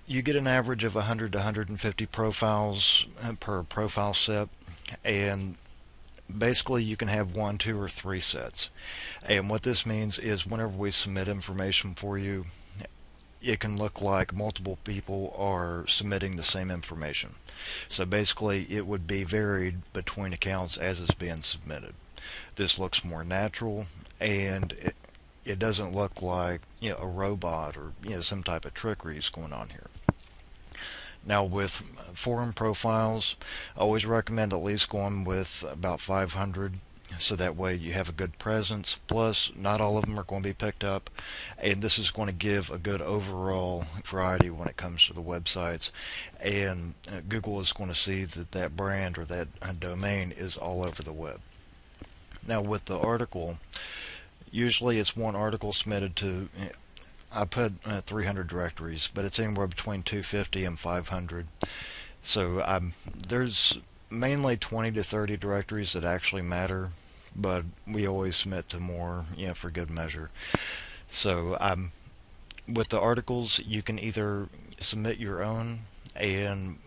You get an average of 100 to 150 profiles per profile set, and basically you can have one, two, or three sets. And what this means is whenever we submit information for you, it can look like multiple people are submitting the same information. So basically it would be varied between accounts as it's being submitted. This looks more natural, and it doesn't look like a robot or some type of trickery is going on here. Now with forum profiles, I always recommend at least going with about 500, so that way you have a good presence. Plus, not all of them are going to be picked up, and this is going to give a good overall variety when it comes to the websites. And Google is going to see that that brand or that domain is all over the web. Now with the article, usually it's one article submitted to, I put 300 directories, but it's anywhere between 250 and 500. So there's mainly 20 to 30 directories that actually matter, but we always submit to more, for good measure. So with the articles, you can either submit your own, and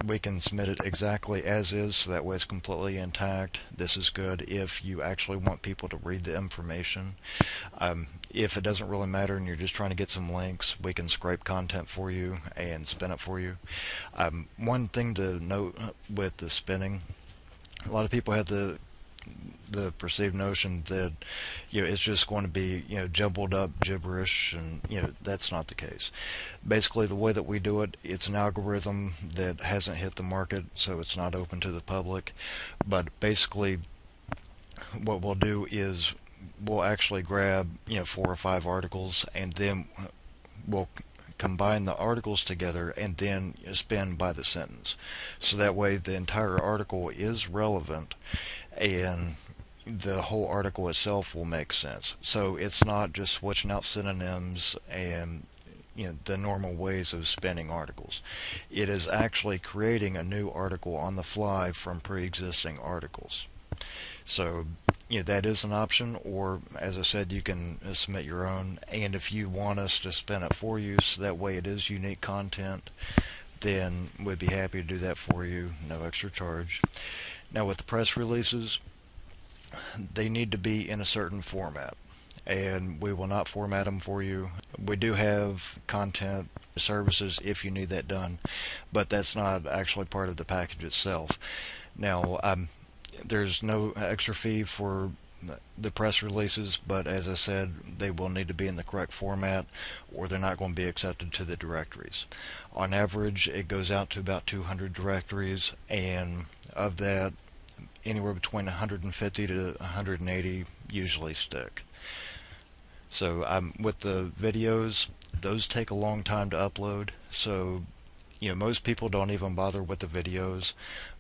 we can submit it exactly as is, so that way it's completely intact. This is good if you actually want people to read the information. If it doesn't really matter and you're just trying to get some links, we can scrape content for you and spin it for you. One thing to note with the spinning, a lot of people have the perceived notion that it's just going to be jumbled up gibberish, and that's not the case. Basically the way that we do it, it's an algorithm that hasn't hit the market, so it's not open to the public. But basically what we'll do is we'll actually grab 4 or 5 articles, and then we'll combine the articles together and then spin by the sentence, so that way the entire article is relevant and the whole article itself will make sense. So it's not just switching out synonyms and the normal ways of spinning articles. It is actually creating a new article on the fly from pre-existing articles. So that is an option, or as I said, you can submit your own, and if you want us to spin it for you so that way it is unique content, then we'd be happy to do that for you, no extra charge. Now with the press releases, they need to be in a certain format, and we will not format them for you. We do have content services if you need that done, but that's not actually part of the package itself. Now there's no extra fee for the press releases, but as I said, they will need to be in the correct format or they're not going to be accepted to the directories. On average, it goes out to about 200 directories, and of that, anywhere between 150 to 180 usually stick. So with the videos, those take a long time to upload, so most people don't even bother with the videos.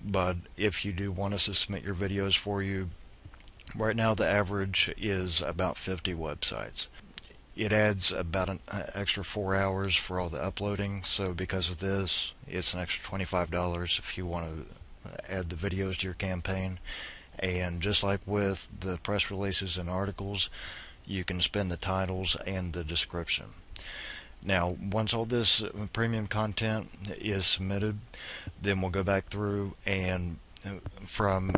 But if you do want us to submit your videos for you, right now the average is about 50 websites. It adds about an extra 4 hours for all the uploading, so because of this, it's an extra $25 if you want to add the videos to your campaign. And just like with the press releases and articles, you can spin the titles and the description. Now once all this premium content is submitted, then we'll go back through and from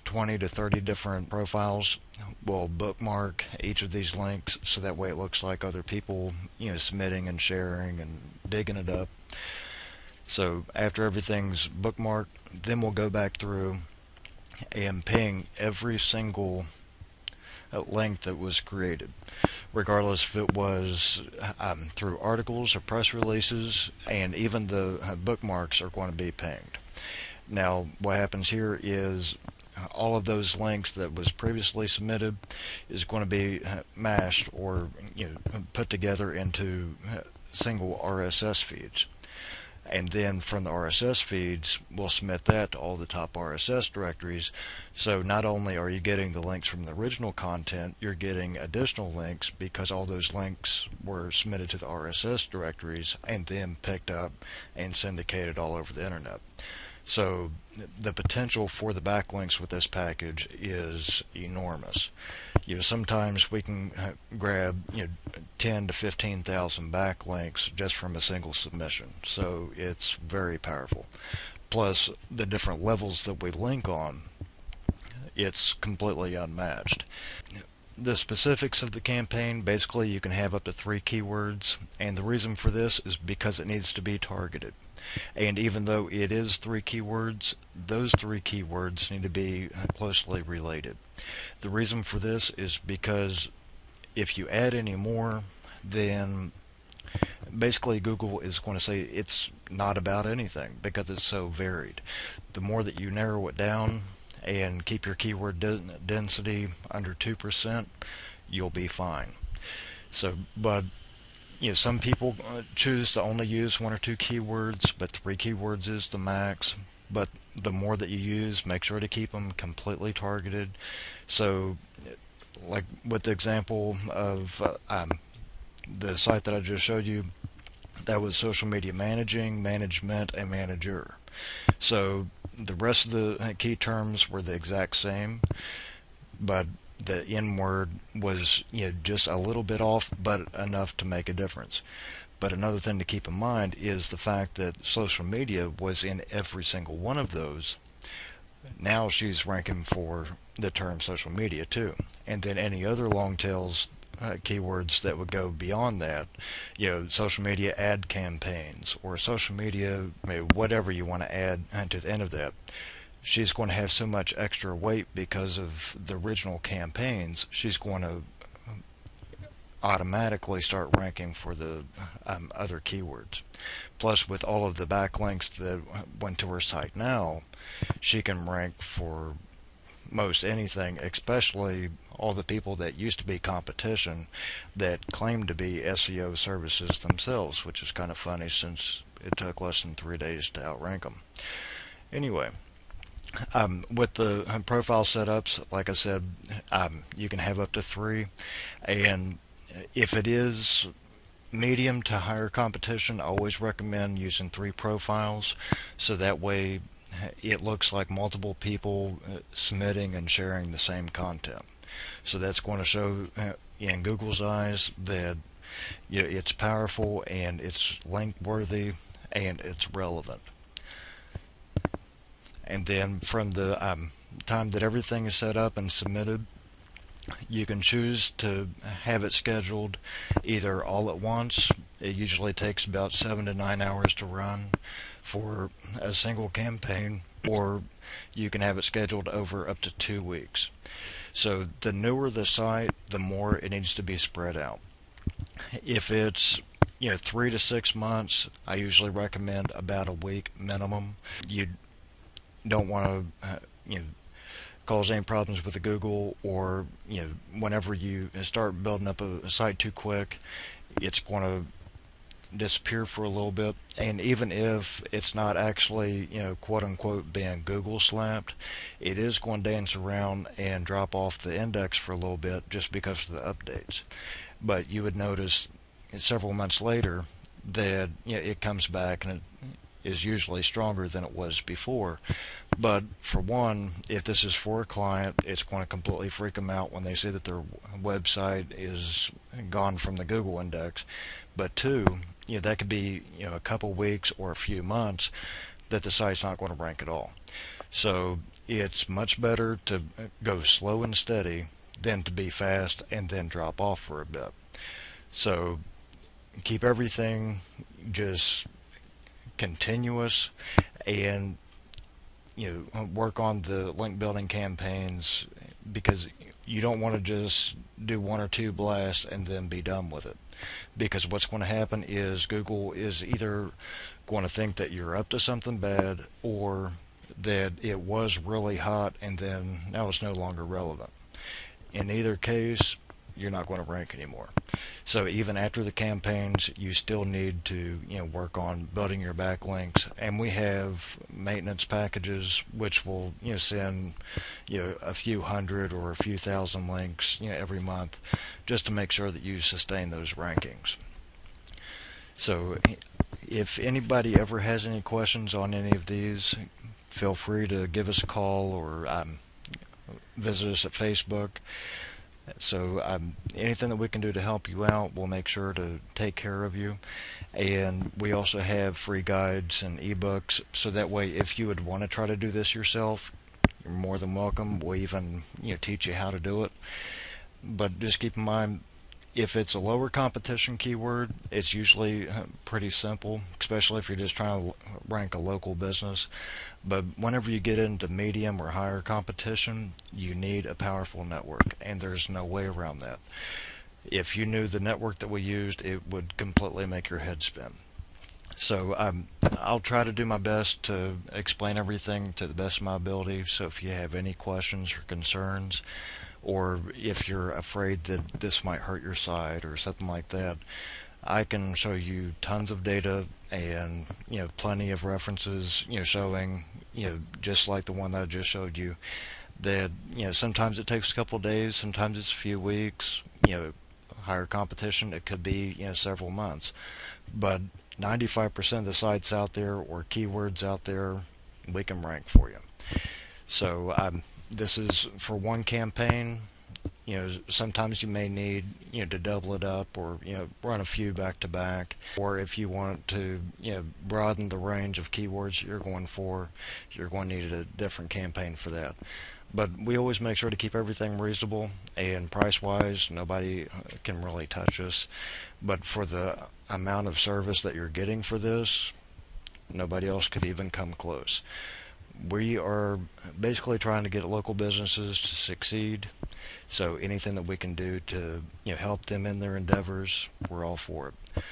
20 to 30 different profiles, we'll bookmark each of these links so that way it looks like other people submitting and sharing and digging it up. So after everything's bookmarked, then we'll go back through and ping every single link that was created, regardless if it was through articles or press releases, and even the bookmarks are going to be pinged. Now what happens here is all of those links that was previously submitted is going to be mashed or put together into single RSS feeds. And then from the RSS feeds, we'll submit that to all the top RSS directories. So not only are you getting the links from the original content, you're getting additional links because all those links were submitted to the RSS directories and then picked up and syndicated all over the internet. So the potential for the backlinks with this package is enormous. Sometimes we can grab 10 to 15,000 backlinks just from a single submission. So it's very powerful. Plus the different levels that we link on, it's completely unmatched. The specifics of the campaign, basically you can have up to 3 keywords, and the reason for this is because it needs to be targeted. And even though it is 3 keywords, those 3 keywords need to be closely related. The reason for this is because if you add any more, then basically Google is going to say it's not about anything because it's so varied. The more that you narrow it down and keep your keyword density under 2%, you'll be fine. So, but some people choose to only use 1 or 2 keywords, but 3 keywords is the max. But the more that you use, make sure to keep them completely targeted. So, like with the example of the site that I just showed you, that was social media managing, management, and manager. So the rest of the key terms were the exact same, but the N word was just a little bit off, but enough to make a difference. But another thing to keep in mind is the fact that social media was in every single one of those. Now she's ranking for the term social media too. And then any other long tails keywords that would go beyond that, social media ad campaigns or social media, whatever you want to add to the end of that. She's going to have so much extra weight because of the original campaigns. She's going to automatically start ranking for the other keywords. Plus, with all of the backlinks that went to her site now, she can rank for most anything, especially all the people that used to be competition that claim to be SEO services themselves, which is kind of funny since it took less than 3 days to outrank them. Anyway, with the profile setups, like I said, you can have up to 3, and if it is medium to higher competition, I always recommend using 3 profiles, so that way it looks like multiple people submitting and sharing the same content. So that's going to show in Google's eyes that it's powerful and it's link worthy and it's relevant. And then from the time that everything is set up and submitted, you can choose to have it scheduled either all at once. It usually takes about 7 to 9 hours to run for a single campaign, or you can have it scheduled over up to 2 weeks. So the newer the site, the more it needs to be spread out. If it's 3 to 6 months, I usually recommend about a week minimum. You don't want to cause any problems with the Google, or whenever you start building up a site too quick, it's going to disappear for a little bit. And even if it's not actually quote unquote being Google slapped, it is going to dance around and drop off the index for a little bit just because of the updates. But you would notice several months later that it comes back and it is usually stronger than it was before. But for one, if this is for a client, it's going to completely freak them out when they see that their website is gone from the Google index. But two, that could be a couple weeks or a few months that the site's not going to rank at all. So it's much better to go slow and steady than to be fast and then drop off for a bit. So keep everything just continuous, and work on the link building campaigns, because you don't want to just do 1 or 2 blasts and then be done with it, because what's going to happen is Google is either going to think that you're up to something bad, or that it was really hot and then now it's no longer relevant. In either case, you're not going to rank anymore. So even after the campaigns, you still need to work on building your backlinks, and we have maintenance packages which will send a few hundred or a few thousand links every month, just to make sure that you sustain those rankings. So if anybody ever has any questions on any of these, feel free to give us a call or visit us at Facebook. So anything that we can do to help you out, we'll make sure to take care of you. And we also have free guides and ebooks, so that way if you would want to try to do this yourself, you're more than welcome. We'll even teach you how to do it. But just keep in mind, if it's a lower competition keyword, it's usually pretty simple, especially if you're just trying to rank a local business. But whenever you get into medium or higher competition, you need a powerful network, and there's no way around that. If you knew the network that we used, it would completely make your head spin. So I'll try to do my best to explain everything to the best of my ability. So if you have any questions or concerns, or if you're afraid that this might hurt your site or something like that, I can show you tons of data and plenty of references showing just like the one that I just showed you, that sometimes it takes a couple of days, sometimes it's a few weeks. Higher competition, it could be several months, but 95% of the sites out there or keywords out there, we can rank for you. So this is for one campaign. Sometimes you may need to double it up, or run a few back to back, or if you want to broaden the range of keywords you're going for, you're going to need a different campaign for that. But we always make sure to keep everything reasonable, and price wise nobody can really touch us. But for the amount of service that you're getting for this, nobody else could even come close. We are basically trying to get local businesses to succeed, so anything that we can do to help them in their endeavors, we're all for it.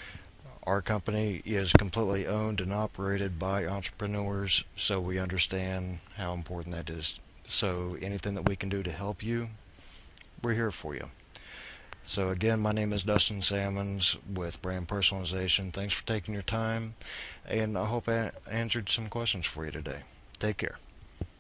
Our company is completely owned and operated by entrepreneurs, so we understand how important that is. So anything that we can do to help you, we're here for you. So again, my name is Dustin Salmons with Brand Personalization. Thanks for taking your time, and I hope I answered some questions for you today. Take care.